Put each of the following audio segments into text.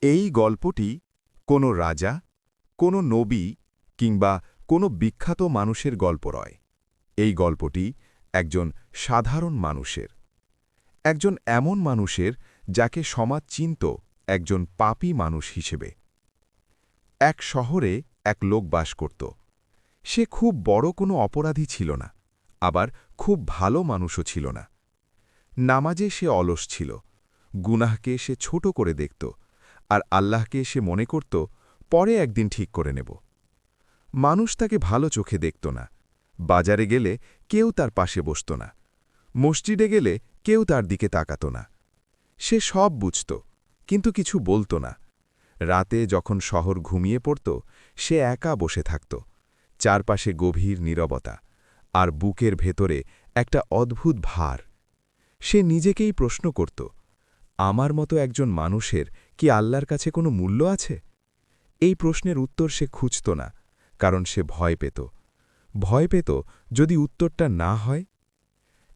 এই গল্পটি কোনো রাজা, কোনো নবী কিংবা কোনো বিখ্যাত মানুষের গল্প নয়। এই গল্পটি একজন সাধারণ মানুষের, একজন এমন মানুষের যাকে সমাজ চিনত একজন পাপী মানুষ হিসেবে। এক শহরে এক লোক বাস করত। সে খুব বড় কোনো অপরাধী ছিল না, আবার খুব ভালো মানুষও ছিল না। নামাজে সে অলস ছিল, গুনাহকে সে ছোট করে দেখত, আর আল্লাহকে সে মনে করত পরে একদিন ঠিক করে নেব। মানুষ তাকে ভালো চোখে দেখত না। বাজারে গেলে কেউ তার পাশে বসত না। মসজিদে গেলে কেউ তার দিকে তাকাত না। সে সব বুঝত, কিন্তু কিছু বলত না। রাতে যখন শহর ঘুমিয়ে পড়ত, সে একা বসে থাকত। চারপাশে গভীর নীরবতা, আর বুকের ভেতরে একটা অদ্ভুত ভার। সে নিজেকেই প্রশ্ন করত, আমার মতো একজন মানুষের কি আল্লাহর কাছে কোনো মূল্য আছে? এই প্রশ্নের উত্তর সে খুঁজত না, কারণ সে ভয় পেত যদি উত্তরটা না হয়।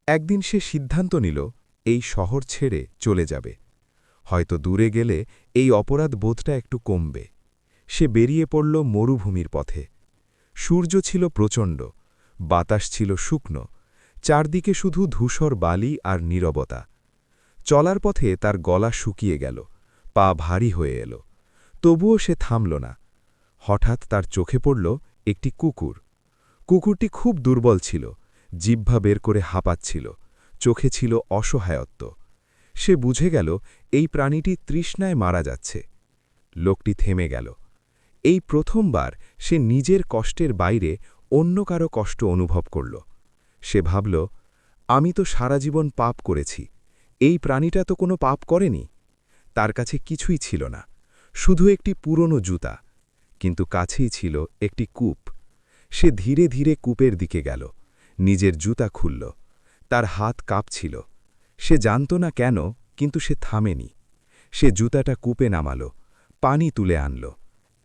একদিন সে সিদ্ধান্ত নিল এই শহর ছেড়ে চলে যাবে। হয়তো দূরে গেলে এই অপরাধ বোধটা একটু কমবে। সে বেরিয়ে পড়ল মরুভূমির পথে। সূর্য ছিল প্রচণ্ড, বাতাস ছিল শুকনো, চারদিকে শুধু ধূসর বালি আর নীরবতা। চলার পথে তার গলা শুকিয়ে গেল, পা ভারী হয়ে এল। তবুও সে থামল না। হঠাৎ তার চোখে পড়ল একটি কুকুর। কুকুরটি খুব দুর্বল ছিল, জিহ্বা বের করে হাঁপাচ্ছিল, চোখে ছিল অসহায়ত্ব। সে বুঝে গেল এই প্রাণীটি তৃষ্ণায় মারা যাচ্ছে। লোকটি থেমে গেল। এই প্রথমবার সে নিজের কষ্টের বাইরে অন্য কারো কষ্ট অনুভব করল। সে ভাবল, আমি তো সারা জীবন পাপ করেছি, এই প্রাণীটা তো কোনো পাপ করেনি। তার কাছে কিছুই ছিল না, শুধু একটি পুরনো জুতা, কিন্তু কাছেই ছিল একটি কূপ। সে ধীরে ধীরে কূপের দিকে গেল, নিজের জুতা খুলল। তার হাত কাঁপছিল। সে জানত না কেন, কিন্তু সে থামেনি। সে জুতাটা কূপে নামাল, পানি তুলে আনল,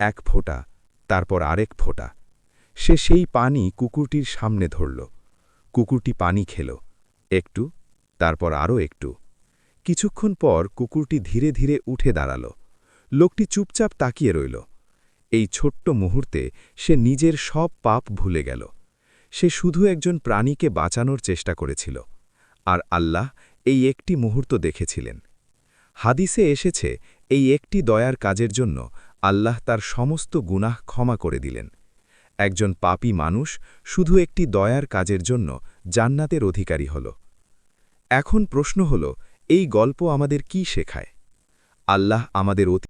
এক ফোঁটা, তারপর আরেক ফোঁটা। সে সেই পানি কুকুরটির সামনে ধরল। কুকুরটি পানি খেল, একটু, তারপর আরও একটু। কিছুক্ষণ পর কুকুরটি ধীরে ধীরে উঠে দাঁড়াল। লোকটি চুপচাপ তাকিয়ে রইল। এই ছোট্ট মুহূর্তে সে নিজের সব পাপ ভুলে গেল। সে শুধু একজন প্রাণীকে বাঁচানোর চেষ্টা করেছিল, আর আল্লাহ এই একটি মুহূর্ত দেখেছিলেন। হাদিসে এসেছে, এই একটি দয়ার কাজের জন্য আল্লাহ তার সমস্ত গুনাহ ক্ষমা করে দিলেন। একজন পাপী মানুষ শুধু একটি দয়ার কাজের জন্য জান্নাতের অধিকারী হল। এখন প্রশ্ন হল, এই গল্প আমাদের কি শেখায়? আল্লাহ আমাদের